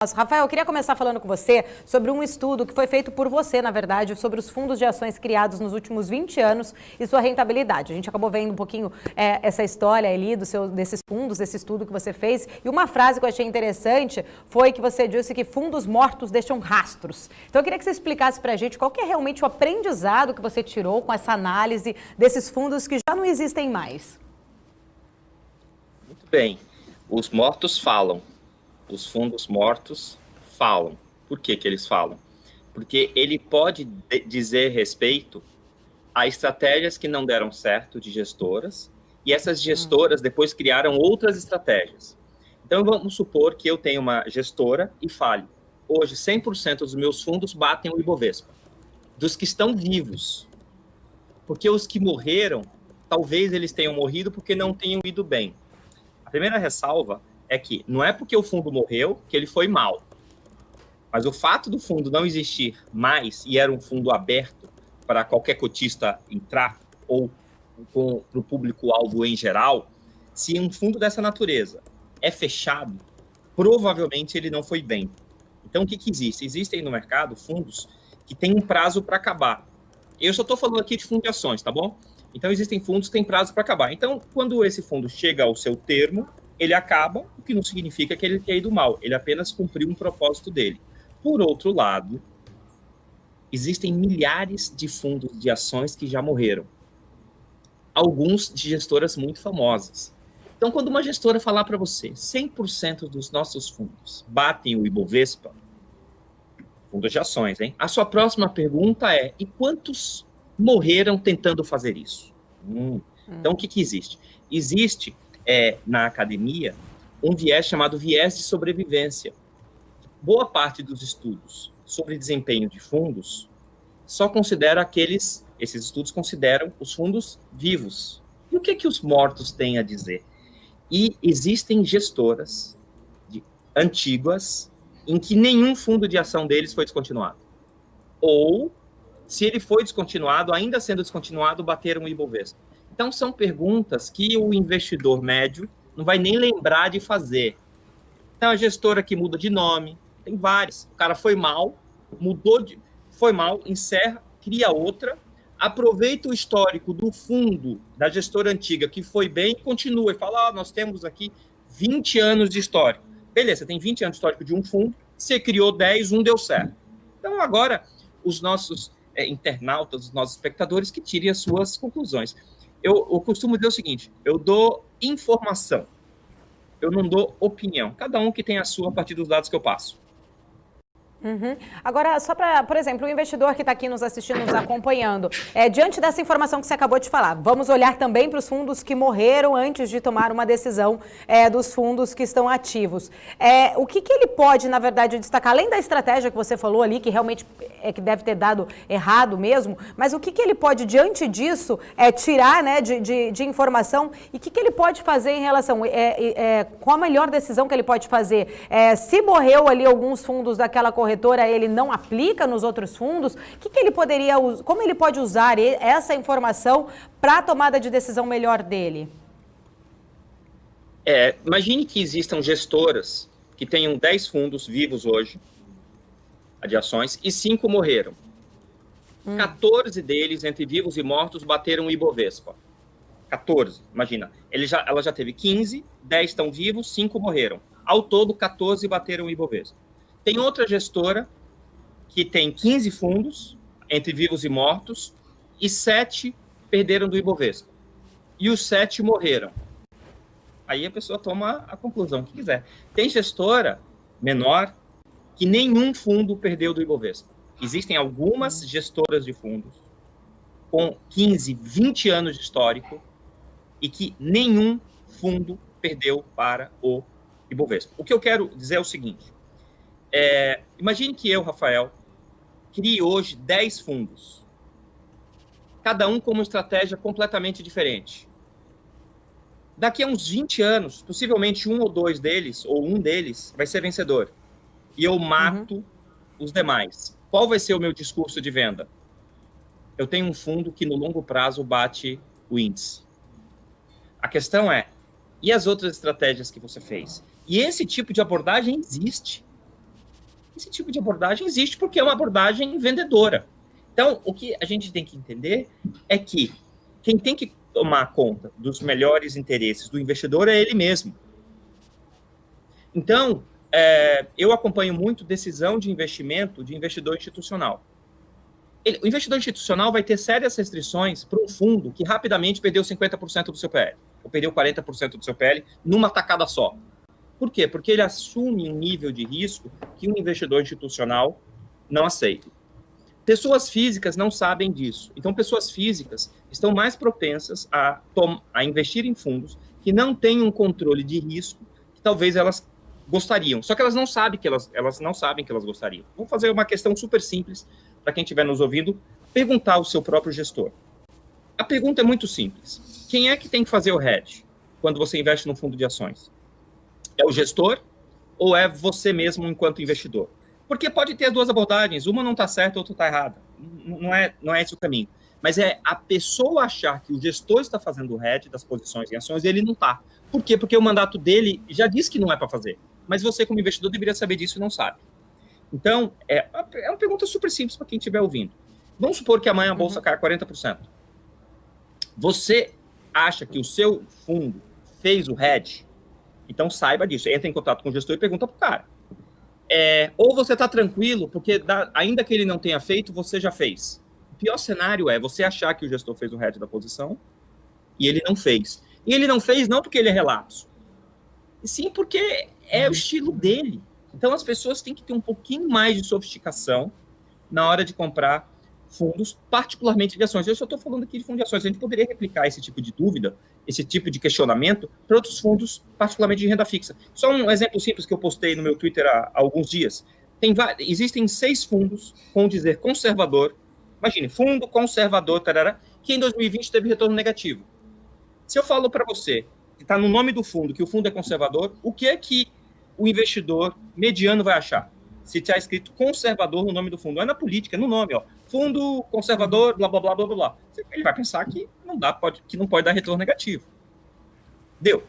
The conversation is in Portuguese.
Rafael, eu queria começar falando com você sobre um estudo que foi feito por você, na verdade, sobre os fundos de ações criados nos últimos 20 anos e sua rentabilidade. A gente acabou vendo um pouquinho essa história ali desses fundos, desse estudo que você fez. E uma frase que eu achei interessante foi que você disse que fundos mortos deixam rastros. Então eu queria que você explicasse pra gente qual que é realmente o aprendizado que você tirou com essa análise desses fundos que já não existem mais. Muito bem. Os mortos falam. Os fundos mortos falam. Por que que eles falam? Porque ele pode dizer respeito a estratégias que não deram certo de gestoras, e essas gestoras depois criaram outras estratégias. Então, vamos supor que eu tenho uma gestora e fale. Hoje, 100% dos meus fundos batem o Ibovespa. Dos que estão vivos. Porque os que morreram, talvez eles tenham morrido porque não tenham ido bem. A primeira ressalva é que não é porque o fundo morreu que ele foi mal. Mas o fato do fundo não existir mais e era um fundo aberto para qualquer cotista entrar ou para o público-alvo em geral, se um fundo dessa natureza é fechado, provavelmente ele não foi bem. Então, o que existe? Existem no mercado fundos que têm um prazo para acabar. Eu só estou falando aqui de fundo de ações, tá bom? Então, existem fundos que têm prazo para acabar. Então, quando esse fundo chega ao seu termo, ele acaba, o que não significa que ele tenha ido mal. Ele apenas cumpriu um propósito dele. Por outro lado, existem milhares de fundos de ações que já morreram. Alguns de gestoras muito famosas. Então, quando uma gestora falar para você 100% dos nossos fundos batem o Ibovespa, fundos de ações, hein? A sua próxima pergunta é, e quantos morreram tentando fazer isso? Então, o que existe? Existe, na academia, um viés chamado viés de sobrevivência. Boa parte dos estudos sobre desempenho de fundos só considera esses estudos consideram os fundos vivos. E o que os mortos têm a dizer? E existem gestoras antigas em que nenhum fundo de ação deles foi descontinuado. Ou, se ele foi descontinuado, ainda sendo descontinuado, bateram o Ibovespa. Então, são perguntas que o investidor médio não vai nem lembrar de fazer. Então, a gestora que muda de nome, tem várias. O cara foi mal, foi mal, encerra, cria outra, aproveita o histórico do fundo da gestora antiga que foi bem e continua. E fala, nós temos aqui 20 anos de histórico. Beleza, tem 20 anos de histórico de um fundo, você criou 10, um deu certo. Então, agora, os nossos internautas, os nossos espectadores, que tirem as suas conclusões. Eu costumo dizer o seguinte, eu dou informação, eu não dou opinião. Cada um que tem a sua a partir dos dados que eu passo. Agora, só para, por exemplo, o investidor que está aqui nos assistindo, nos acompanhando, diante dessa informação que você acabou de falar, vamos olhar também para os fundos que morreram antes de tomar uma decisão dos fundos que estão ativos. O que ele pode, na verdade, destacar, além da estratégia que você falou ali, que realmente que deve ter dado errado mesmo, mas o que ele pode, diante disso, tirar, né, de informação e o que ele pode fazer em relação, qual a melhor decisão que ele pode fazer? Se morreu ali alguns fundos daquela corretora, ele não aplica nos outros fundos, como ele pode usar essa informação para a tomada de decisão melhor dele? Imagine que existam gestoras que tenham 10 fundos vivos hoje, de ações, e 5 morreram. 14 deles, entre vivos e mortos, bateram o Ibovespa. 14, imagina. Ela já teve 15, 10 estão vivos, 5 morreram. Ao todo, 14 bateram o Ibovespa. Tem outra gestora que tem 15 fundos, entre vivos e mortos, e 7 perderam do Ibovespa. E os 7 morreram. Aí a pessoa toma a conclusão que quiser. Tem gestora menor que nenhum fundo perdeu do Ibovespa. Existem algumas gestoras de fundos com 15, 20 anos de histórico e que nenhum fundo perdeu para o Ibovespa. O que eu quero dizer é o seguinte. Imagine que eu, Rafael, crie hoje 10 fundos, cada um com uma estratégia completamente diferente. Daqui a uns 20 anos, possivelmente um ou dois deles, ou um deles, vai ser vencedor. E eu mato os demais. Qual vai ser o meu discurso de venda? Eu tenho um fundo que no longo prazo bate o índice. A questão é, e as outras estratégias que você fez? E esse tipo de abordagem existe. Esse tipo de abordagem existe porque é uma abordagem vendedora. Então, o que a gente tem que entender é que quem tem que tomar conta dos melhores interesses do investidor é ele mesmo. Então, eu acompanho muito decisão de investimento de investidor institucional. O investidor institucional vai ter sérias restrições para um fundo que rapidamente perdeu 50% do seu PL, ou perdeu 40% do seu PL numa tacada só. Por quê? Porque ele assume um nível de risco que um investidor institucional não aceita. Pessoas físicas não sabem disso. Então, pessoas físicas estão mais propensas a investir em fundos que não têm um controle de risco que talvez elas gostariam. Só que elas não sabem que elas não sabem que elas gostariam. Vou fazer uma questão super simples para quem estiver nos ouvindo, perguntar ao seu próprio gestor. A pergunta é muito simples. Quem é que tem que fazer o hedge quando você investe num fundo de ações? É o gestor ou é você mesmo enquanto investidor? Porque pode ter as duas abordagens, uma não está certa, a outra está errada. Não é esse o caminho. Mas é a pessoa achar que o gestor está fazendo o hedge das posições em ações e ele não está. Por quê? Porque o mandato dele já diz que não é para fazer. Mas você, como investidor, deveria saber disso e não sabe. Então, é uma pergunta super simples para quem estiver ouvindo. Vamos supor que amanhã a bolsa caia 40%. Você acha que o seu fundo fez o hedge? Então, saiba disso. Entra em contato com o gestor e pergunta para o cara. Ou você está tranquilo, porque ainda que ele não tenha feito, você já fez. O pior cenário é você achar que o gestor fez o hedge da posição e ele não fez. E ele não fez não porque ele é relapso, e sim porque é o estilo dele. Então, as pessoas têm que ter um pouquinho mais de sofisticação na hora de comprar fundos, particularmente de ações. Eu só estou falando aqui de fundos de ações. A gente poderia replicar esse tipo de dúvida, esse tipo de questionamento para outros fundos, particularmente de renda fixa. Só um exemplo simples que eu postei no meu Twitter há alguns dias. Existem 6 fundos com dizer conservador. Imagine, fundo conservador, tarará, que em 2020 teve retorno negativo. Se eu falo para você que está no nome do fundo, que o fundo é conservador, o que é que o investidor mediano vai achar? Se está escrito conservador no nome do fundo. Não é na política, é no nome, ó. Fundo conservador, blá, blá, blá, blá, blá. Ele vai pensar que não pode dar retorno negativo. Deu.